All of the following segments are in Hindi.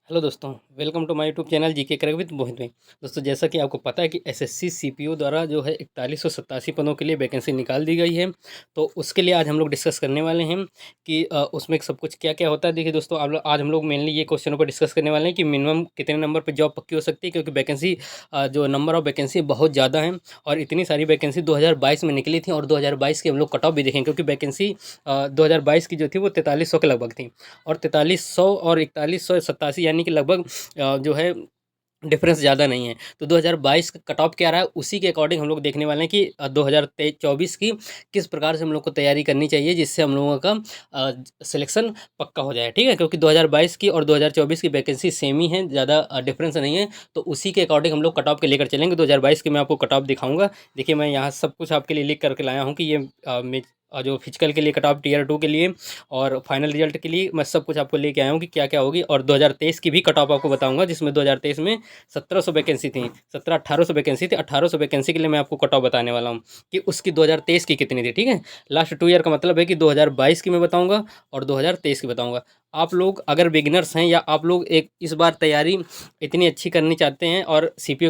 हेलो दोस्तों, welcome to my YouTube channel GK crack with Mohit में। दोस्तों, जैसा कि आपको पता है कि एसएससी सीपीओ द्वारा जो है 4187 पदों के लिए वैकेंसी निकाल दी गई है। तो उसके लिए आज हम लोग डिस्कस करने वाले हैं कि उसमें सब कुछ क्या-क्या होता है। देखिए दोस्तों, आज हम लोग मेनली ये क्वेश्चनों पर डिस्कस करने वाले हैं कि मिनिमम कितने नंबर पर जॉब पक्की हो सकती है, क्योंकि वैकेंसी जो नंबर ऑफ वैकेंसी बहुत ज़्यादा है और इतनी सारी वैकेंसी 2022 में निकली थी और 2022 की हम लोग कट ऑफ भी देखें, क्योंकि वैकेंसी 2022 की जो थी वो 4300 के लगभग थी और 4300 और 4187 यानी कि लगभग जो है डिफरेंस ज़्यादा नहीं है। तो 2022 का कट ऑफ क्या रहा है, उसी के अकॉर्डिंग हम लोग देखने वाले हैं कि 2024 की किस प्रकार से हम लोग को तैयारी करनी चाहिए, जिससे हम लोगों का सिलेक्शन पक्का हो जाए। ठीक है, क्योंकि 2022 की और 2024 की वैकेंसी सेम ही है, ज़्यादा डिफरेंस नहीं है। तो उसी के अकॉर्डिंग हम लोग कट ऑफ के लेकर चलेंगे। 2022 की मैं आपको कट ऑफ दिखाऊंगा। देखिए, मैं यहाँ सब कुछ आपके लिए लिख करके लाया हूँ कि ये जो फिजिकल के लिए कट ऑफ टियर 2 के लिए और फाइनल रिजल्ट के लिए मैं सब कुछ आपको लेके आया हूँ कि क्या क्या होगी। और 2023 की भी कट ऑफ आपको बताऊंगा, जिसमें 2023 में 1700 वैकेंसी थी, 1800 वैकेंसी थी। 1800 वैकेंसी के लिए मैं आपको कट ऑफ बताने वाला हूँ कि उसकी 2023 की कितनी थी। ठीक है, लास्ट 2 ईयर का मतलब है कि 2022 की मैं बताऊँगा और 2023 की बताऊँगा। आप लोग अगर बिगिनर्स हैं या आप लोग एक इस बार तैयारी इतनी अच्छी करनी चाहते हैं और सी पी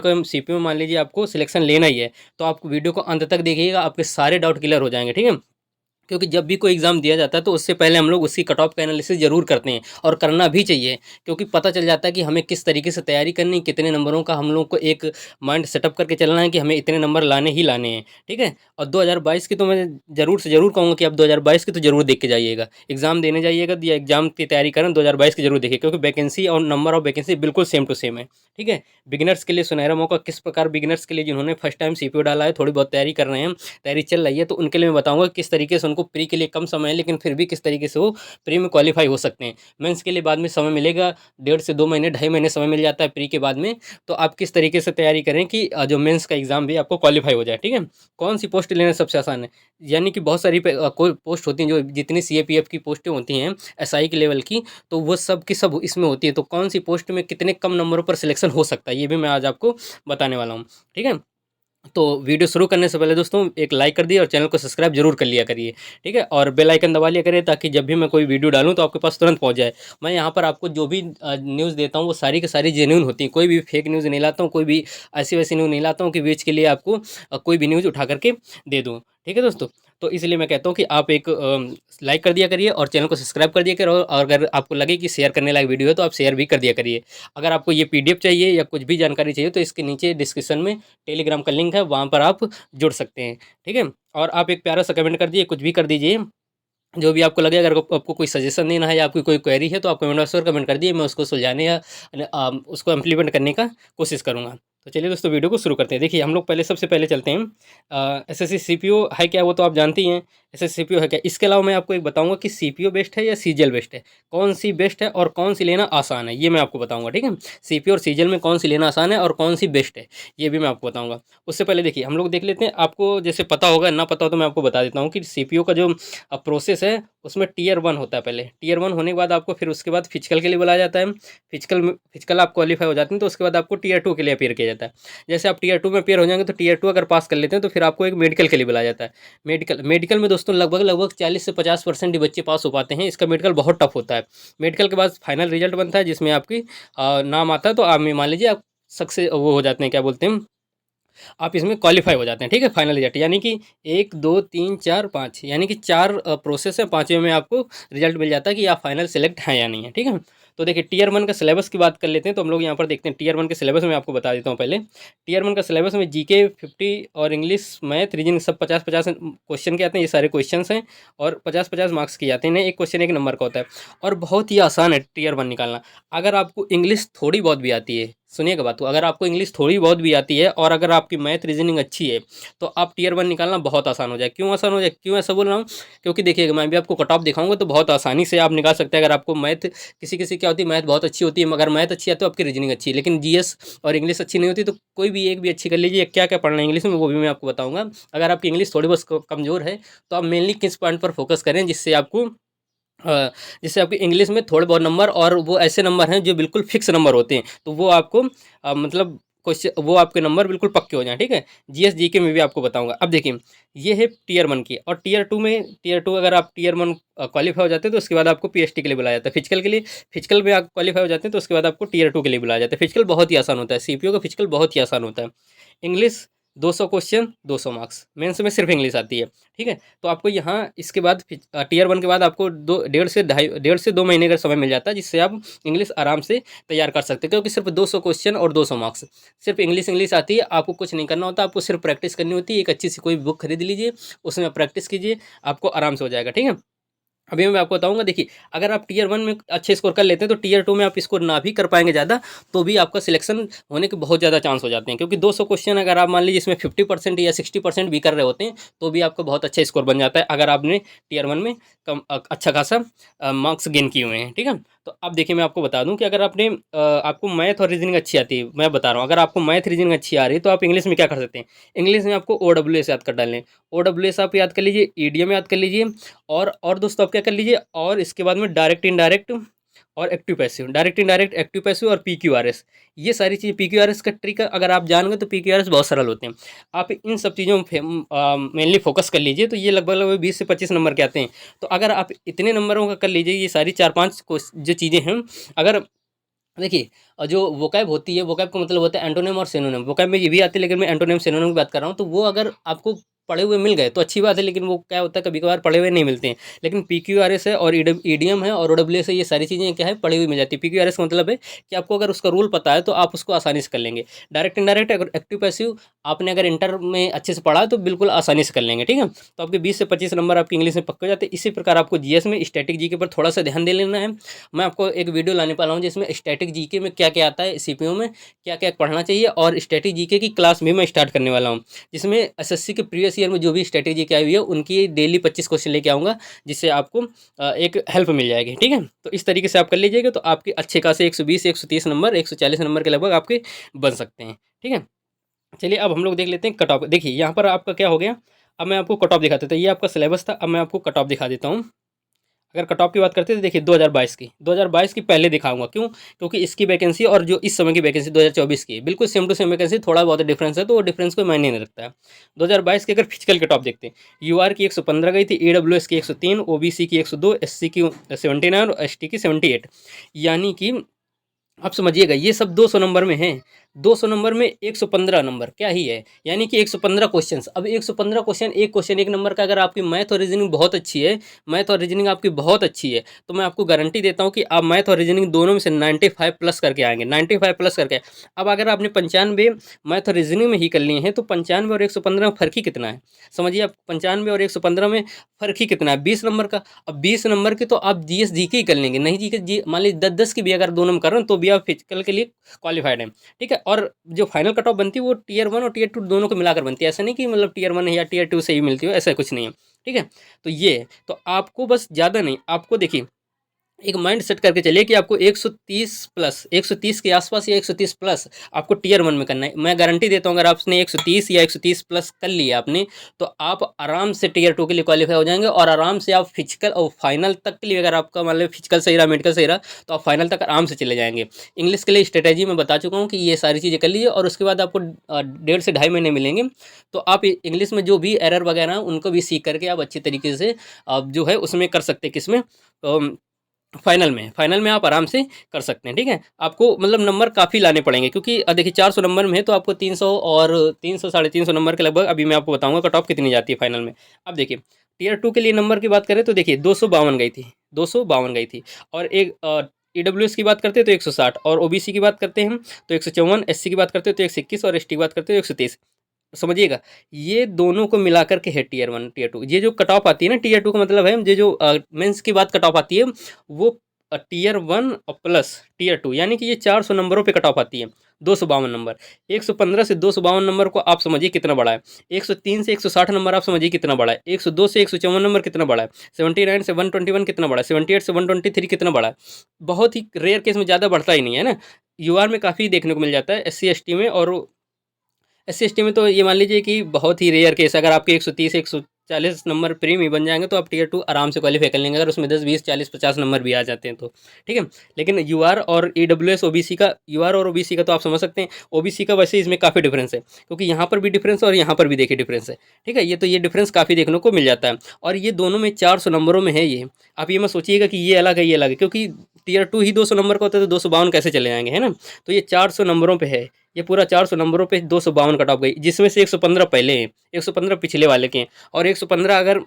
यू मान लीजिए आपको सिलेक्शन लेना ही है, तो आप वीडियो को अंत तक देखिएगा, आपके सारे डाउट क्लियर हो जाएंगे। ठीक है, क्योंकि जब भी कोई एग्ज़ाम दिया जाता है तो उससे पहले हम लोग उसकी कट ऑफ का एनालिसिस ज़रूर करते हैं और करना भी चाहिए, क्योंकि पता चल जाता है कि हमें किस तरीके से तैयारी करनी है, कितने नंबरों का हम लोग को एक माइंड सेटअप करके चलना है कि हमें इतने नंबर लाने ही लाने हैं। ठीक है, और 2022 की तो मैं ज़रूर से ज़रूर कहूँगा कि आप 2022 की तो ज़रूर देख के जाइएगा, एग्ज़ाम देने जाइएगा या एग्ज़ाम की तैयारी करें 2022 की ज़रूर देखिए, क्योंकि वैकेंसी और नंबर ऑफ वैकेंसी बिल्कुल सेम टू सेम है। ठीक है, बिगिनर्स के लिए सुनहरा मौका किस प्रकार, बिगिनर्स के लिए जिन्होंने फर्स्ट टाइम सीपीओ डाला है, थोड़ी बहुत तैयारी कर रहे हैं, तैयारी चल रही है, तो उनके लिए मैं बताऊंगा किस तरीके से उनको प्री के लिए कम समय है, लेकिन फिर भी किस तरीके से वो प्री में क्वालिफाई हो सकते हैं। मेंस के लिए बाद में समय मिलेगा, 1.5 से 2 महीने 2.5 महीने समय मिल जाता है प्री के बाद में। तो आप किस तरीके से तैयारी करें कि जो मेंस का एग्जाम भी आपको क्वालिफाई हो जाए। ठीक है, कौन सी पोस्ट लेना सबसे आसान है, यानी कि बहुत सारी कोई पोस्ट होती हैं, जो जितनी सीएपीएफ की पोस्टें होती हैं एसआई के लेवल की, तो वो सब की सब इसमें होती है। तो कौन सी पोस्ट में कितने कम नंबरों पर सिलेक्शन हो सकता है, ये भी मैं आज आपको बताने वाला हूँ। ठीक है, तो वीडियो शुरू करने से पहले दोस्तों एक लाइक कर दिए और चैनल को सब्सक्राइब जरूर कर लिया करिए। ठीक है, और बेल आइकन दबा लिया करिए, ताकि जब भी मैं कोई वीडियो डालूं तो आपके पास तुरंत पहुंच जाए। मैं यहाँ पर आपको जो भी न्यूज़ देता हूँ वो सारी की सारी जेन्युइन होती है, कोई भी फेक न्यूज़ नहीं लाता हूँ, कोई भी ऐसी वैसी न्यूज़ नहीं लाता हूँ कि बीच के लिए आपको कोई भी न्यूज़ उठा करके दे दूँ। ठीक है दोस्तों, तो इसलिए मैं कहता हूँ कि आप एक लाइक कर दिया करिए और चैनल को सब्सक्राइब कर दिया करिए, और अगर आपको लगे कि शेयर करने लायक वीडियो है तो आप शेयर भी कर दिया करिए। अगर आपको ये पीडीएफ चाहिए या कुछ भी जानकारी चाहिए तो इसके नीचे डिस्क्रिप्शन में टेलीग्राम का लिंक है, वहाँ पर आप जुड़ सकते हैं। ठीक है, और आप एक प्यारा सा कमेंट कर दिए, कुछ भी कर दीजिए, जो भी आपको लगे। अगर आपको कोई सजेशन देना है या आपकी कोई क्वेरी है तो आप कमेंट बॉक्स पर कमेंट कर दिए, मैं उसको सुलझाने या उसको इम्प्लीमेंट करने का कोशिश करूँगा। तो चलिए दोस्तों, वीडियो को शुरू करते हैं। देखिए, हम लोग पहले सबसे पहले चलते हैं, एसएससी सीपीओ है क्या, वो तो आप जानती हैं। एसएससी सीपीओ है क्या, इसके अलावा मैं आपको एक बताऊंगा कि सीपीओ बेस्ट है या सीजीएल बेस्ट है, कौन सी बेस्ट है और कौन सी लेना आसान है, ये मैं आपको बताऊंगा। ठीक है, सीपीओ और सीजीएल में कौन सी लेना आसान है और कौन सी बेस्ट है, ये भी मैं आपको बताऊंगा। उससे पहले देखिए, हम लोग देख लेते हैं, आपको जैसे पता होगा, ना पता हो तो मैं आपको बता देता हूँ कि सीपीओ का जो प्रोसेस है उसमें टीयर 1 होता है। पहले टीयर 1 होने के बाद आपको फिर उसके बाद फिजिकल के लिए बुलाया जाता है। फिजिकल आप क्वालिफाई हो जाते हैं तो उसके बाद आपको टीयर 2 के लिए अपेयर किया जाता है। जैसे आप टीयर 2 में अपेयर हो जाएंगे तो टीयर 2 अगर पास कर लेते हैं तो फिर आपको एक मेडिकल के लिए बुलाया जाता है। मेडिकल में दोस्तों लगभग लगभग 40 से 50% ही बच्चे पास हो पाते हैं। इसका मेडिकल बहुत टफ होता है। मेडिकल के बाद फाइनल रिजल्ट बनता है, जिसमें आपकी नाम आता है, तो आप मान लीजिए आप सक्सेस वो हो जाते हैं, क्या बोलते हैं, आप इसमें क्वालिफाई हो जाते हैं। ठीक है, फाइनल रिजल्ट यानी कि 1 2 3 4 5, यानी कि 4 प्रोसेस है, 5वें में आपको रिजल्ट मिल जाता है कि आप फाइनल सेलेक्ट हैं या नहीं है। ठीक है, तो देखिए, टीयर 1 का सिलेबस की बात कर लेते हैं। तो हम लोग यहाँ पर देखते हैं टीयर 1 के सिलेबस में आपको बता देता हूँ। पहले टीयर 1 का सिलेबस में जीके 50 और इंग्लिश मैथ रीजनिंग सब 50-50 क्वेश्चन के आते हैं। ये सारे क्वेश्चन हैं और 50-50 मार्क्स के आते हैं। एक क्वेश्चन 1 नंबर का होता है और बहुत ही आसान है टीयर 1 निकालना। अगर आपको इंग्लिश थोड़ी बहुत भी आती है, सुनिएगा बात को, अगर आपको इंग्लिश थोड़ी बहुत भी आती है और अगर आपकी मैथ रीजनिंग अच्छी है तो आप टीयर 1 निकालना बहुत आसान हो जाए। क्यों आसान हो जाए, क्यों ऐसा बोल रहा हूँ, क्योंकि देखिएगा, मैं भी आपको कट ऑफ दिखाऊंगा तो बहुत आसानी से आप निकाल सकते हैं। अगर आपको मैथ, किसी किसी क्या होती है, मैथ बहुत अच्छी होती है, मगर मैथ अच्छी है तो आपकी रीजनिंग अच्छी है, लेकिन जीएस और इंग्लिश अच्छी नहीं होती, तो कोई भी एक भी अच्छी कर लीजिए। क्या क्या पढ़ना है इंग्लिश में वो भी मैं आपको बताऊंगा। अगर आपकी इंग्लिश थोड़ी बहुत कमज़ोर है तो आप मेनली किस पॉइंट पर फोकस करें, जिससे आपकी इंग्लिश में थोड़े बहुत नंबर, और वो ऐसे नंबर हैं जो बिल्कुल फिक्स नंबर होते हैं, तो वो आपको मतलब क्वेश्चन वो आपके नंबर बिल्कुल पक्के हो जाएँ, ठीक है। जीएस जीके में भी आपको बताऊंगा। अब देखिए, ये है टीयर 1 की, और टीयर 2 अगर आप टीयर 1 क्वालिफाई हो जाते हैं तो उसके बाद आपको पीएचटी के लिए बुलाया जाता है। फिजिकल के लिए, फिजिकल में आप क्वालिफाई हो जाते हैं तो उसके बाद आपको टीयर 2 के लिए बुलाया जाता है। फिजिकल बहुत ही आसान होता है, सीपीओ का फिजिकल बहुत ही आसान होता है। इंग्लिश 200 क्वेश्चन 200 मार्क्स, मेंस में सिर्फ इंग्लिश आती है, ठीक है। तो आपको यहाँ इसके बाद टीयर 1 के बाद आपको 1.5 से 2 महीने का समय मिल जाता है, जिससे आप इंग्लिश आराम से तैयार कर सकते हैं, क्योंकि सिर्फ 200 क्वेश्चन और 200 मार्क्स, सिर्फ इंग्लिश आती है। आपको कुछ नहीं करना होता, आपको सिर्फ प्रैक्टिस करनी होती है। एक अच्छी सी कोई बुक खरीद लीजिए, उसमें आप प्रैक्टिस कीजिए, आपको आराम से हो जाएगा, ठीक है। अभी मैं आपको बताऊंगा, देखिए अगर आप टीयर 1 में अच्छे स्कोर कर लेते हैं तो टीयर 2 में आप स्कोर ना भी कर पाएंगे ज़्यादा, तो भी आपका सिलेक्शन होने के बहुत ज़्यादा चांस हो जाते हैं, क्योंकि 200 क्वेश्चन अगर आप मान लीजिए इसमें 50% या 60% भी कर रहे होते हैं तो भी आपका बहुत अच्छा स्कोर बन जाता है, अगर आपने टीयर 1 में अच्छा खासा मार्क्स गेन किए हुए हैं, ठीक है। तो अब देखिए, मैं आपको बता दूं कि अगर आपको मैथ और रीजनिंग अच्छी आती है, मैं बता रहा हूँ, अगर आपको मैथ रीजनिंग अच्छी आ रही है तो आप इंग्लिश में क्या कर सकते हैं। इंग्लिश में आपको OWS याद कर डालने, OWS आप याद कर लीजिए, ईडीएम याद कर लीजिए, और दोस्तों आप क्या कर लीजिए, और इसके बाद में डायरेक्ट इनडायरेक्ट और active passive, direct indirect active passive और पीक्यूआरएस, ये सारी चीज़। पीक्यूआरएस का ट्रिक अगर आप जान गए तो पीक्यूआरएस बहुत सरल होते हैं। आप इन सब चीज़ों में मेनली फोकस कर लीजिए, तो ये लगभग 20 से 25 नंबर के आते हैं। तो अगर आप इतने नंबरों का कर लीजिए, ये सारी 4-5 जो चीज़ें हैं, अगर देखिए, जो वोकैब होती है, वोकैब का मतलब होता है एंटोनिम और सिनोनिम। वोकैब में ये भी आती है, लेकिन मैं एंटोनिम सिनोनिम की बात कर रहा हूँ। तो वो अगर आपको पढ़े हुए मिल गए तो अच्छी बात है, लेकिन वो क्या होता है, कभी कभार पढ़े हुए नहीं मिलते हैं। लेकिन पीक्यूआरएस है और ईडीएम है और ओडब्ल्यूएस है, ये सारी चीज़ें क्या है, पढ़ी हुई मिल जाती है। पीक्यूआरएस का मतलब है कि आपको अगर उसका रूल पता है तो आप उसको आसानी से कर लेंगे। डायरेक्ट इनडायरेक्ट एक्टिव पैसिव आपने अगर इंटर में अच्छे से पढ़ा है तो बिल्कुल आसानी से कर लेंगे, ठीक है। तो आपके 20 से 25 नंबर आपके इंग्लिश में पक्के हो जाते हैं। इसी प्रकार आपको जीएस में स्टैटिक जीके पर थोड़ा सा ध्यान दे लेना है। मैं आपको एक वीडियो लाने वाला हूँ जिसमें स्टैटिक जीके में क्या क्या आता है, सीपीओ में क्या क्या पढ़ना चाहिए, और स्टैटिक जीके की क्लास भी मैं स्टार्ट करने वाला हूँ, जिसमें एसएससी के प्रीवियस ईयर में जो भी स्ट्रेटेजी क्या आई हुई है उनकी डेली 25 क्वेश्चन लेके आऊँगा, जिससे आपको एक हेल्प मिल जाएगी, ठीक है। तो इस तरीके से आप कर लीजिएगा तो आपके अच्छे खासे 120 130 नंबर 140 नंबर के लगभग आपके बन सकते हैं, ठीक है। चलिए अब हम लोग देख लेते हैं कट ऑफ। देखिए यहाँ पर आपका क्या हो गया, अब मैं आपको कट ऑफ दिखाता था, ये आपका सिलेबस था। अब मैं आपको कट ऑफ दिखा देता हूँ। अगर कट ऑफ की बात करते हैं तो देखिए 2022 की पहले दिखाऊंगा, क्यों, क्योंकि इसकी वैकेंसी और जो इस समय की वैकेंसी 2024 की बिल्कुल सेम टू सेम वैकेंसी, थोड़ा बहुत डिफरेंस है, तो वो डिफरेंस कोई मायने नहीं रखता है। 2022 की अगर फिजिकल कट ऑफ देखते हैं, यूआर की 115 गई थी, ईडब्ल्यूएस की 103, ओबीसी की 102, एससी की 79 और एसटी की 78, यानी कि आप समझिएगा ये सब 200 नंबर में हैं। 200 नंबर में 115 नंबर क्या ही है, यानी कि 115 क्वेश्चंस। अब 115 क्वेश्चन, एक क्वेश्चन एक नंबर का, अगर आपकी मैथ और रीजनिंग बहुत अच्छी है, मैथ और रीजनिंग आपकी बहुत अच्छी है, तो मैं आपको गारंटी देता हूँ कि आप मैथ और रीजनिंग दोनों में से 95 प्लस करके आएंगे, 95 प्लस करके। अब अगर आपने 95 मैथ और रीजनिंग में ही कर लिए हैं तो 95 और 115 में फ़र्क ही कितना है, समझिए आप। 95 और 115 में फ़र्क ही कितना है, 20 नंबर का। अब 20 नंबर के तो आप जीएस जीके ही कर लेंगे, नहीं जीके जी मान लीजिए 10-10 की भी अगर दोनों में कर रहे हैं तो भी आप फिजिकल के लिए क्वालिफाइड हैं, ठीक है। और जो फाइनल कट ऑफ बनती है वो टीयर 1 और टीयर 2 दोनों को मिलाकर बनती है, ऐसा नहीं कि मतलब टीयर 1 है या टीयर 2 से ही मिलती हो, ऐसा कुछ नहीं है, ठीक है। तो ये है, तो आपको बस ज़्यादा नहीं, आपको देखिए एक माइंड सेट करके चलिए कि आपको 130 प्लस, 130 के आसपास या 130 प्लस आपको टीयर 1 में करना है। मैं गारंटी देता हूँ अगर आपने 130 या 130 प्लस कर लिया आपने, तो आप आराम से टीयर 2 के लिए क्वालिफाई हो जाएंगे, और आराम से आप फिजिकल और फाइनल तक के लिए, अगर आपका मान लो फिजिकल सही रहा, मेडिकल सही रहा, तो आप फाइनल तक आराम से चले जाएंगे। इंग्लिश के लिए स्ट्रेटेजी मैं बता चुका हूँ कि ये सारी चीज़ें कर लीजिए, और उसके बाद आपको 1.5 से 2.5 महीने मिलेंगे। तो आप इंग्लिश में जो भी एरर वगैरह हैं उनको भी सीख करके आप अच्छी तरीके से आप जो है उसमें कर सकते हैं, किसमें, फाइनल में आप आराम से कर सकते हैं, ठीक है। आपको मतलब नंबर काफ़ी लाने पड़ेंगे, क्योंकि देखिए 400 नंबर में है तो आपको 300 और 300 350 नंबर के लगभग अभी मैं आपको बताऊंगा कट ऑफ कितनी जाती है फाइनल में। अब देखिए टीयर 2 के लिए नंबर की बात करें तो देखिए 252 गई थी, 252 गई थी। और एक ईडब्ल्यूएस की बात करते हैं तो 160, और ओबीसी की बात करते हैं तो 154, एससी की बात करते हैं तो 121, और एसटी की बात करते हैं तो 123। समझिएगा, ये दोनों को मिला करके है टीयर 1 टीयर 2। ये जो कट ऑफ आती है ना टीयर 2 का मतलब है, ये जो मेंस की बात कट ऑफ आती है वो टीयर 1 और प्लस टीयर 2, यानी कि ये 400 नंबरों पे कट ऑफ आती है। 252 नंबर, 115 से 252 नंबर को आप समझिए कितना बड़ा है। 103 से 160 नंबर आप समझिए कितना बड़ा है। 102 से 154 नंबर कितना बड़ा है। 79 से 121 कितना बड़ा है। 78 से 123 कितना बड़ा है। बहुत ही रेयर केस में, ज़्यादा बढ़ता ही नहीं है ना। यूआर में काफ़ी देखने को मिल जाता है, एससी एसटी में, और एससी एसटी में तो ये मान लीजिए कि बहुत ही रेयर केस, अगर आपके 130 40 नंबर प्री में बन जाएंगे तो आप टीयर 2 आराम से क्वालीफाई कर लेंगे, अगर उसमें 10 20 40 50 नंबर भी आ जाते हैं तो, ठीक है। लेकिन यूआर और ईडब्ल्यूएस ओबीसी का, यूआर और ओबीसी का तो आप समझ सकते हैं। ओबीसी का वैसे इसमें काफ़ी डिफरेंस है, क्योंकि यहाँ पर भी डिफरेंस और यहाँ पर भी देखिए डिफरेंस है, ठीक है। ये डिफरेंस काफ़ी देखने को मिल जाता है, और ये दोनों में 400 नंबरों में है ये। आप ये मत सोचिएगा कि ये अलग है ये अलग है, क्योंकि टीयर 2 ही 200 नंबर का होता है तो 252 कैसे चले जाएंगे, है ना। तो ये 400 नंबरों पे है, ये पूरा 400 नंबरों पे 252 कट ऑफ गई, जिसमें से 115 पहले हैं, 115 पिछले वाले के हैं, और 115 अगर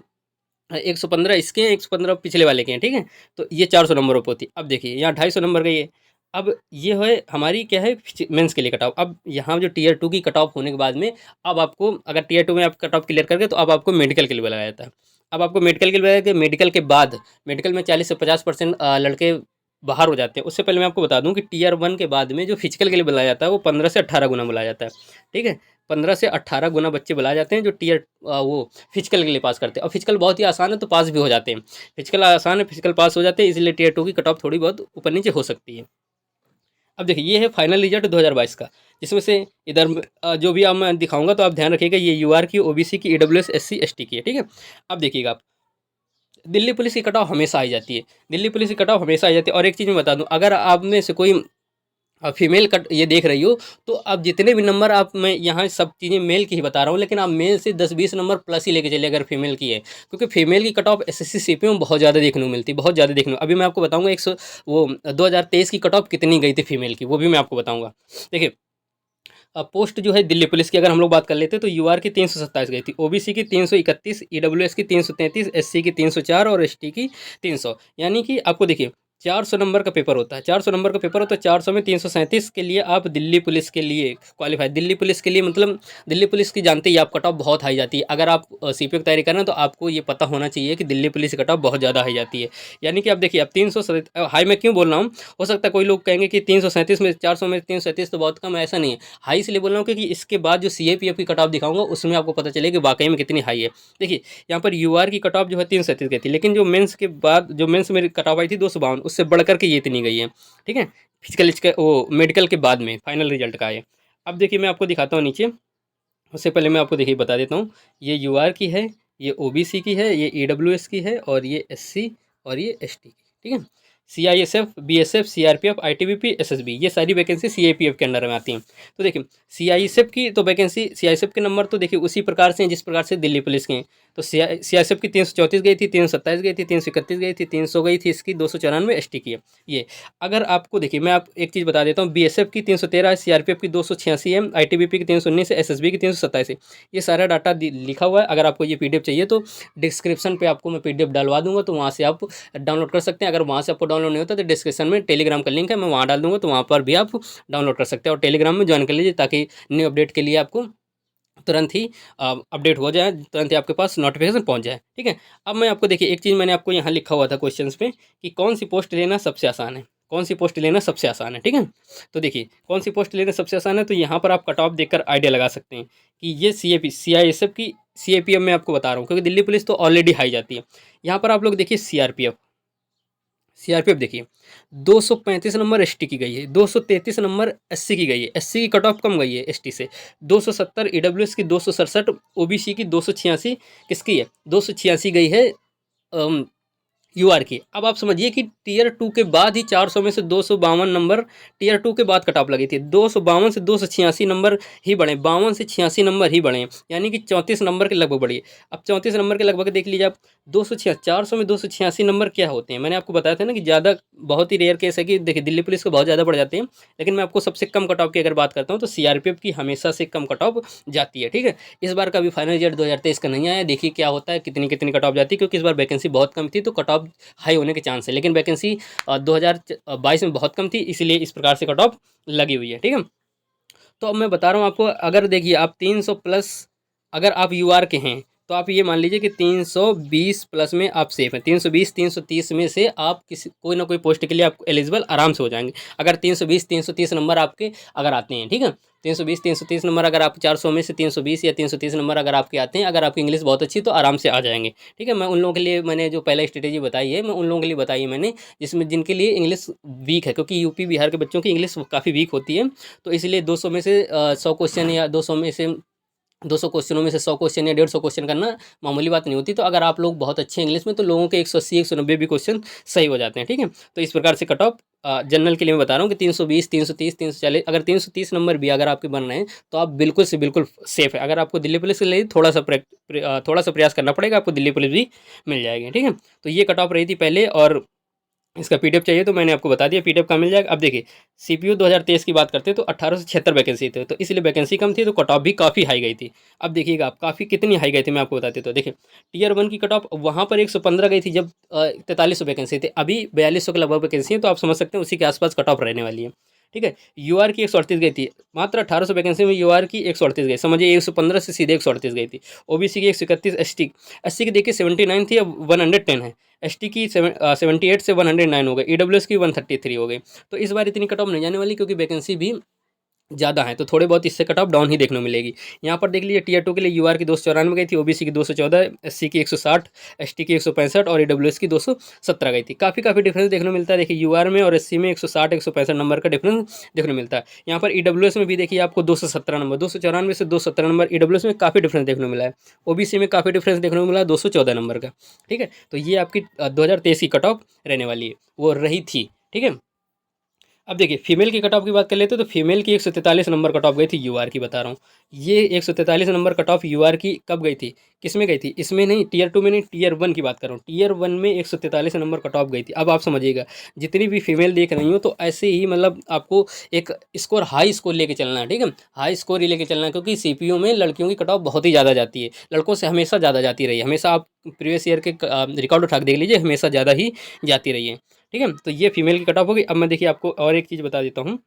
115 इसके हैं, 115 पिछले वाले के हैं, ठीक है। तो ये 400 नंबरों पे होती है। अब देखिए यहाँ 250 नंबर का ये, अब ये है हमारी क्या है मेंस के लिए कट ऑफ। अब यहाँ जो टीयर 2 की कट ऑफ होने के बाद में, अब आपको अगर टीयर 2 में आप कट ऑफ क्लियर करके तो अब आपको मेडिकल के लिए बुलाया जाता है। अब आपको मेडिकल के लिए बुलाया जाता है, मेडिकल के बाद मेडिकल में 40 से 50% लड़के बाहर हो जाते हैं। उससे पहले मैं आपको बता दूं कि टीयर 1 के बाद में जो फिजिकल के लिए बुलाया जाता है वो 15 से 18 गुना बुलाया जाता है, ठीक है। 15 से 18 गुना बच्चे बुलाए जाते हैं जो टीयर वो फिजिकल के लिए पास करते हैं, और फिजिकल बहुत ही आसान है तो पास भी हो जाते हैं। फिजिकल आसान है, फिजिकल पास हो जाते हैं, इसलिए टीयर 2 की कट ऑफ थोड़ी बहुत ऊपर नीचे हो सकती है। अब देखिए ये है फाइनल रिजल्ट 2022 का, जिसमें से इधर जो भी आप मैं दिखाऊंगा तो आप ध्यान रखिएगा, ये यूआर की, ओबीसी की, ईडब्ल्यूएस, एससी, एसटी की है, ठीक है। अब देखिएगा आप, दिल्ली पुलिस की कट ऑफ हमेशा आई जाती है, दिल्ली पुलिस की कट ऑफ हमेशा आई जाती है। और एक चीज़ मैं बता दूं, अगर आप में से कोई फीमेल कट ये देख रही हो, तो अब जितने भी नंबर आप, मैं यहाँ सब चीज़ें मेल की ही बता रहा हूँ, लेकिन आप मेल से 10-20 नंबर प्लस ही लेके चलिए अगर फीमेल की है, क्योंकि फीमेल की कट ऑफ एसएससी सीपी में बहुत ज़्यादा देखने को मिलती है, बहुत ज़्यादा देखने को। अभी मैं आपको बताऊंगा 100 वो 2023 की कट ऑफ कितनी गई थी फीमेल की, वो भी मैं आपको बताऊंगा। देखिए पोस्ट जो है दिल्ली पुलिस की अगर हम लोग बात कर लेते हैं तो यूआर की 327 गई थी, ओबीसी की 331, ईडब्ल्यूएस की 333, एससी की 304 और एसटी की 300। यानी कि आपको देखिए 400 नंबर का पेपर होता है, 400 नंबर का पेपर होता है, 400 में 337 के लिए आप दिल्ली पुलिस के लिए क्वालिफाई, दिल्ली पुलिस के लिए मतलब दिल्ली पुलिस की जानते ही आप कट ऑफ बहुत हाई जाती है। अगर आप सीपीओ की तैयारी कर रहे हैं तो आपको ये पता होना चाहिए कि दिल्ली पुलिस की कट ऑफ बहुत ज़्यादा हाई जाती है। यानी कि आप देखिए अब 300 हाई मैं क्यों बोल रहा हूँ, हो सकता है कोई लोग कहेंगे कि 337 में 400 में 337 तो बहुत कम है, ऐसा नहीं है। हाई इसलिए बोल रहा हूँ क्योंकि इसके बाद जो सीएपीएफ की कट ऑफ दिखाऊंगा उसमें आपको पता चलेगा कि वाकई में कितनी हाई है। देखिए यहाँ पर यूआर की कट ऑफ जो है 337 गई थी, लेकिन जो मेंस के बाद जो मेंस मेरी कट ऑफ आई थी 252, उससे बढ़कर के ये इतनी गई है, ठीक है। फिजिकल इसके वो मेडिकल के बाद में फाइनल रिजल्ट का है। अब देखिए मैं आपको दिखाता हूँ नीचे, उससे पहले मैं आपको देखिए बता देता हूँ, ये यूआर की है, ये ओबीसी की है, ये ईडब्ल्यूएस की है, और ये एससी और ये एसटी की, ठीक है। CISF, BSF, CRPF, ITBP, SSB, ये सारी वैकेंसी सीआईपीएफ के अंडर में आती हैं। तो देखिए सीआईएसएफ की तो वैकेंसी, सीआईएसएफ के नंबर तो देखिए उसी प्रकार से हैं जिस प्रकार से दिल्ली पुलिस के हैं। तो सीआईएसएफ की 334 गई थी, 327 गई थी, 331 गई थी, 300 गई थी इसकी, 294 एसटी की है ये। अगर आपको देखिए मैं आप एक चीज़ बता देता हूँ, बीएसएफ की 313 है, सीआरपीएफ की 286 है, आईटीबीपी की 319 है, एसएसबी की 327 है। ये सारा डाटा लिखा हुआ है। अगर आपको ये पीडीएफ चाहिए तो डिस्क्रिप्शन पे आपको मैं पीडीएफ डलवा दूंगा, तो वहाँ से आप डाउनलोड कर सकते हैं। अगर वहाँ से आपको डाउनलोड नहीं होता तो डिस्क्रिप्शन में टेलीग्राम का लिंक है, मैं वहाँ डाल दूंगा, तो वहाँ पर भी आप डाउनलोड कर सकते हैं और टेलीग्राम में ज्वाइन कर लीजिए, ताकि न्यू अपडेट के लिए आपको तुरंत ही अपडेट हो जाए, तुरंत ही आपके पास नोटिफिकेशन पहुंच जाए, ठीक है। अब मैं आपको देखिए एक चीज़ मैंने आपको यहाँ लिखा हुआ था क्वेश्चंस पे कि कौन सी पोस्ट लेना सबसे आसान है, कौन सी पोस्ट लेना सबसे आसान है, ठीक है। तो देखिए कौन सी पोस्ट लेना सबसे आसान है, तो यहाँ पर आप कट ऑफ देखकर आइडिया लगा सकते हैं कि ये सीआईएसएफ की, सीएपीएफ में आपको बता रहा हूँ, क्योंकि दिल्ली पुलिस तो ऑलरेडी हाई जाती है। यहाँ पर आप लोग देखिए सीआरपीएफ, सीआरपीएफ देखिए 235 नंबर एसटी की गई है, 233 नंबर एससी की गई है, एससी की कट ऑफ कम गई है एसटी से, 270 ईडब्ल्यूएस की, 267 ओबीसी की, 286 किसकी है, 286 गई है यूआर की। अब आप समझिए कि टीयर 2 के बाद ही 400 में से 252 नंबर टीयर 2 के बाद कट ऑफ लगी थी, 252 से 286 नंबर ही बढ़े, 52 से 86 नंबर ही बढ़े, यानी कि 34 नंबर के लगभग बढ़ी। अब 34 नंबर के लगभग देख लीजिए आप, 400 में 286 नंबर क्या होते हैं, मैंने आपको बताया था ना कि ज़्यादा बहुत ही रेयर केस है कि देखिए दिल्ली पुलिस को बहुत ज़्यादा बढ़ जाते हैं, लेकिन मैं आपको सबसे कम कट ऑफ की अगर बात करता हूँ तो सीआरपीएफ की हमेशा से कम कट ऑफ जाती है, ठीक है। इस बार का भी फाइनल रिजल्ट 2023 का नहीं आया, देखिए क्या होता है, कितनी कितनी कट ऑफ जाती है, क्योंकि इस बार वैकेंसी बहुत कम थी तो कट ऑफ हाई होने के चांस है, लेकिन वैकेंसी 2022 में बहुत कम थी, इसीलिए इस प्रकार से कट ऑफ लगी हुई है, ठीक है। तो अब मैं बता रहा हूँ आपको, अगर देखिए आप 300 प्लस अगर आप यूआर के हैं तो आप ये मान लीजिए कि 320 प्लस में आप सेफ हैं, 320 330 में से आप किसी कोई ना कोई पोस्ट के लिए आप एलिजिबल आराम से हो जाएंगे, अगर 320 330 नंबर आपके अगर आते हैं, ठीक है। 320 330 नंबर अगर आप 400 में से 320 या 330 नंबर अगर आपके आते हैं, अगर आपकी इंग्लिश बहुत अच्छी तो आराम से आ जाएंगे, ठीक है। मैं उन लोगों के लिए मैंने जो पहला स्ट्रेटेजी बताई है, मैं उन लोगों के लिए बताई है मैंने, जिसमें जिनके लिए इंग्लिश वीक है, क्योंकि यूपी बिहार के बच्चों की इंग्लिश काफ़ी वीक होती है, तो इसलिए 200 में से 100 क्वेश्चन या 200 में से 200 क्वेश्चनों में से 100 क्वेश्चन या 150 क्वेश्चन करना मामूली बात नहीं होती। तो अगर आप लोग बहुत अच्छे हैं इंग्लिश में तो लोगों के 180 190 भी क्वेश्चन सही हो जाते हैं, ठीक है। तो इस प्रकार से कट ऑफ जनरल के लिए मैं बता रहा हूँ कि 320 330 340, अगर 330 नंबर भी अगर आपके बन रहे हैं तो आप बिल्कुल से बिल्कुल सेफ है। अगर आपको दिल्ली पुलिस के लिए थोड़ा सा प्रयास करना पड़ेगा, आपको दिल्ली पुलिस भी मिल जाएगी, ठीक है। तो ये कट ऑफ रही थी पहले, और इसका पीडीएफ चाहिए तो मैंने आपको बता दिया पीडीएफ कहाँ मिल जाएगा। अब देखिए सीपीयू 2023 की बात करते हैं तो 1876 वैकेंसी थे, तो इसलिए वैकेंसी कम थी तो कट ऑफ भी काफ़ी हाई गई थी। अब देखिएगा आप काफ़ी कितनी हाई गई थी मैं आपको बता देता हूँ। देखिए टीयर 1 की कट ऑफ वहाँ पर 115 गई थी जब 4300 वैकेंसी थी, अभी 4200 के लगभग वैकेंसी है, तो आप समझ सकते हैं उसी के आसपास कट ऑफ रहने वाली है, ठीक है। यूआर की 138 गई थी, मात्र 1800 वैकेंसी में यूआर की 138 गई, समझिए 115 से सीधे 138 गई थी। ओबीसी की 131, एसटी की देखिए 79 थी, अब 110 है। एसटी की 78 से 109 हो गई, ईडब्ल्यूएस की 133 हो गई। तो इस बार इतनी कट ऑफ नहीं जाने वाली क्योंककि वैकेंसी भी ज़्यादा है, तो थोड़े बहुत इससे कट ऑफ डाउन ही देखने को मिलेगी। यहाँ पर देख लीजिए टीयर 2 के लिए यूआर की 294 गई थी, ओबीसी की 214, एससी की 160, एसटी की 165 और ईडब्ल्यूएस की 217 गई थी। काफ़ी डिफरेंस देखने को मिलता है। देखिए यूआर में और एससी में 160 165 नंबर का डिफरेंस देखने को मिलता है। यहाँ पर ईडब्ल्यूएस में भी देखिए आपको 217 नंबर, 294 से 217 नंबर ईडब्ल्यूएस में काफ़ी डिफरेंस देखने को मिला है। ओबीसी में काफ़ी डिफरेंस देखने को मिला 214 नंबर का, ठीक है। तो ये आपकी 2023 की कट ऑफ रहने वाली है, वो रही थी, ठीक है। अब देखिए फीमेल की कट ऑफ की बात कर लेते हैं तो फीमेल की 143 नंबर कट ऑफ गई थी यूआर की, बता रहा हूँ। ये 143 नंबर कट ऑफ यूआर की कब गई थी, किस में गई थी, इसमें नहीं, टीयर 2 में नहीं, टीयर 1 की बात कर रहा हूँ। टीयर 1 में 143 नंबर कट ऑफ गई थी। अब आप समझिएगा जितनी भी फीमेल देख रही हो तो ऐसे ही मतलब आपको एक स्कोर हाई स्कोर लेके चलना है, ठीक है। हाई स्कोर ही लेके चलना है क्योंकि सीपीयू में लड़कियों की कट ऑफ बहुत ही ज़्यादा जाती है, लड़कों से हमेशा ज़्यादा जाती रही है। हमेशा आप प्रीवियस ईयर के रिकॉर्ड उठा के देख लीजिए, हमेशा ज़्यादा ही जाती रही है, ठीक है। तो ये फीमेल की कट ऑफ होगी। अब मैं देखिए आपको और एक चीज़ बता देता हूँ,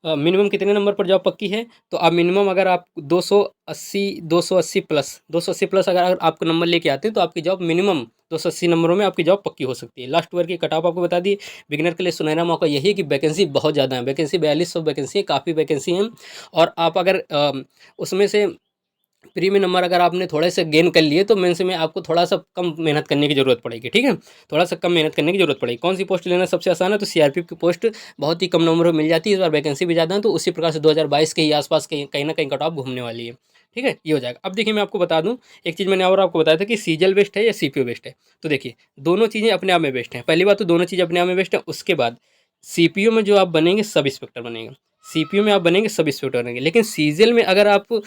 मिनिमम कितने नंबर पर जॉब पक्की है। तो आप मिनिमम अगर आप 280 प्लस 280 प्लस अगर आपको नंबर लेके आते हैं तो आपकी जॉब मिनिमम 280 नंबरों में आपकी जॉब पक्की हो सकती है। लास्ट ईयर की कट ऑफ आपको बता दी। बिगिनर के लिए सुनहरा मौका यही है कि वैकेंसी बहुत ज़्यादा है, वैकेंसी 4200 वैकेंसी है, काफ़ी वैकेंसी हैं। और आप अगर उसमें से प्री में नंबर अगर आपने थोड़े से गेन कर लिए तो मेंस में आपको थोड़ा सा कम मेहनत करने की ज़रूरत पड़ेगी, ठीक है। थोड़ा सा कम मेहनत करने की ज़रूरत पड़ेगी। कौन सी पोस्ट लेना सबसे आसान है, तो सीआरपीएफ की पोस्ट बहुत ही कम नंबर में मिल जाती है, इस बार वैकेंसी भी ज़्यादा है, तो उसी प्रकार से 2022 के ही आसपास कहीं ना कहीं कट ऑफ घूमने वाली है, ठीक है। ये हो जाएगा। अब देखिए मैं आपको बता दूं एक चीज़, मैंने और आपको बताया था कि सीजल बेस्ट है या सीपीओ बेस्ट है। तो देखिए दोनों चीज़ें अपने आप में बेस्ट हैं। पहली बात तो दोनों चीज़ें अपने आप में बेस्ट हैं। उसके बाद सीपीओ में जो आप बनेंगे सब इंस्पेक्टर बनेंगे, सीपीओ में आप बनेंगे सब इंस्पेक्टर बनेंगे, लेकिन सीजल में अगर आप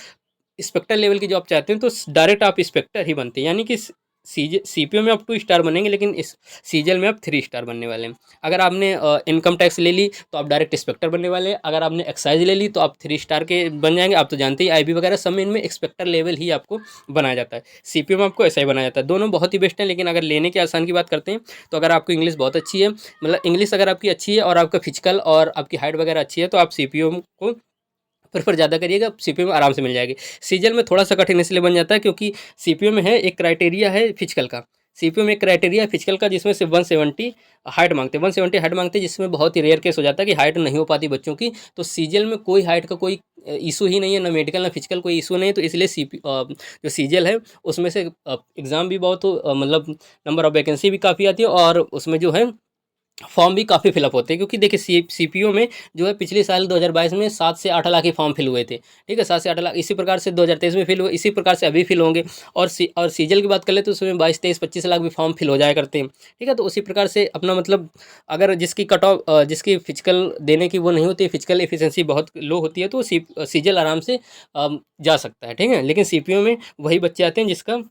इंस्पेक्टर लेवल की जॉब चाहते हैं तो डायरेक्ट आप इंस्पेक्टर ही बनते हैं, यानी कि सीपीओ में आप 2 स्टार बनेंगे लेकिन इस सीजल में आप 3 स्टार बनने वाले हैं। अगर आपने इनकम टैक्स ले ली तो आप डायरेक्ट इंस्पेक्टर बनने वाले हैं। अगर आपने एक्साइज ले ली तो आप 3 स्टार के बन जाएंगे। आप तो जानते ही आईबी वगैरह सब में इनमें इंस्पेक्टर लेवल ही आपको बनाया जाता है। सीपीओ में आपको ऐसा ही बनाया जाता है। दोनों बहुत ही बेस्ट हैं, लेकिन अगर लेने के आसान की बात करते हैं तो अगर आपको इंग्लिश बहुत अच्छी है, मतलब इंग्लिश अगर आपकी अच्छी है और आपका फिजिकल और आपकी हाइट वगैरह अच्छी है तो आप सीपीओ को प्रेफर ज़्यादा करिएगा, सीपीयू में आराम से मिल जाएगी। सीजल में थोड़ा सा कठिन इसलिए बन जाता है क्योंकि सीपीयू में है एक क्राइटेरिया है फिजिकल का, सीपीयू में एक क्राइटेरिया है फिजिकल का जिसमें से 170 हाइट मांगते हैं, 170 हाइट मांगते हैं, जिसमें बहुत ही रेयर केस हो जाता है कि हाइट नहीं हो पाती बच्चों की। तो सीजल में कोई हाइट का कोई इशू ही नहीं है, ना मेडिकल ना फिजिकल कोई इशू नहीं है। तो इसलिए जो सीजल है उसमें से एग्ज़ाम भी बहुत मतलब नंबर ऑफ वैकेंसी भी काफ़ी आती है और उसमें जो है फॉर्म भी काफ़ी फिलअप होते हैं। क्योंकि देखिए सीपीओ में जो है पिछले साल 2022 में 7 से 8 लाख के फॉर्म फिल हुए थे, ठीक है, 7 से 8 लाख। इसी प्रकार से 2023 में फिल हुए, इसी प्रकार से अभी फिल होंगे। और सीजल की बात कर ले तो उसमें 22 23 25 लाख भी फॉर्म फिल हो जाया करते हैं, ठीक है। तो उसी प्रकार से अपना मतलब अगर जिसकी कट ऑफ जिसकी फिजिकल देने की वो नहीं होती है, फिजिकल एफिशिएंसी बहुत लो होती है, तो सीजल आराम से जा सकता है, ठीक है। लेकिन सीपीओ में वही बच्चे आते हैं जिसका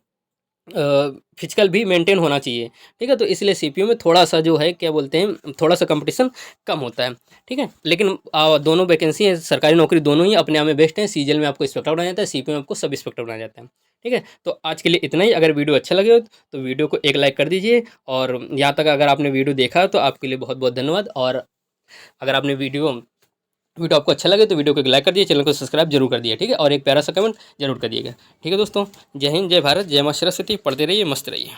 फिजिकल भी मेंटेन होना चाहिए, ठीक है। तो इसलिए सीपीयू में थोड़ा सा जो है क्या बोलते हैं, थोड़ा सा कंपटीशन कम होता है, ठीक है। लेकिन दोनों वैकेंसी है, सरकारी नौकरी दोनों ही अपने आप में बेस्ट हैं। सीजल में आपको इंस्पेक्टर बनाया जाता है, सीपीयू में आपको सब इंस्पेक्टर बनाया जाता है, ठीक है। तो आज के लिए इतना ही। अगर वीडियो अच्छा लगे हो तो वीडियो को एक लाइक कर दीजिए, और यहाँ तक अगर आपने वीडियो देखा तो आपके लिए बहुत बहुत धन्यवाद। और अगर आपने वीडियो आपको अच्छा लगे तो वीडियो को एक लाइक कर दिए, चैनल को सब्सक्राइब जरूर कर दिए, ठीक है। और एक प्यारा सा कमेंट जरूर कर दिएगा, ठीक है दोस्तों। जय हिंद, जय भारत, जय मां सरस्वती। पढ़ते रहिए, मस्त रहिए।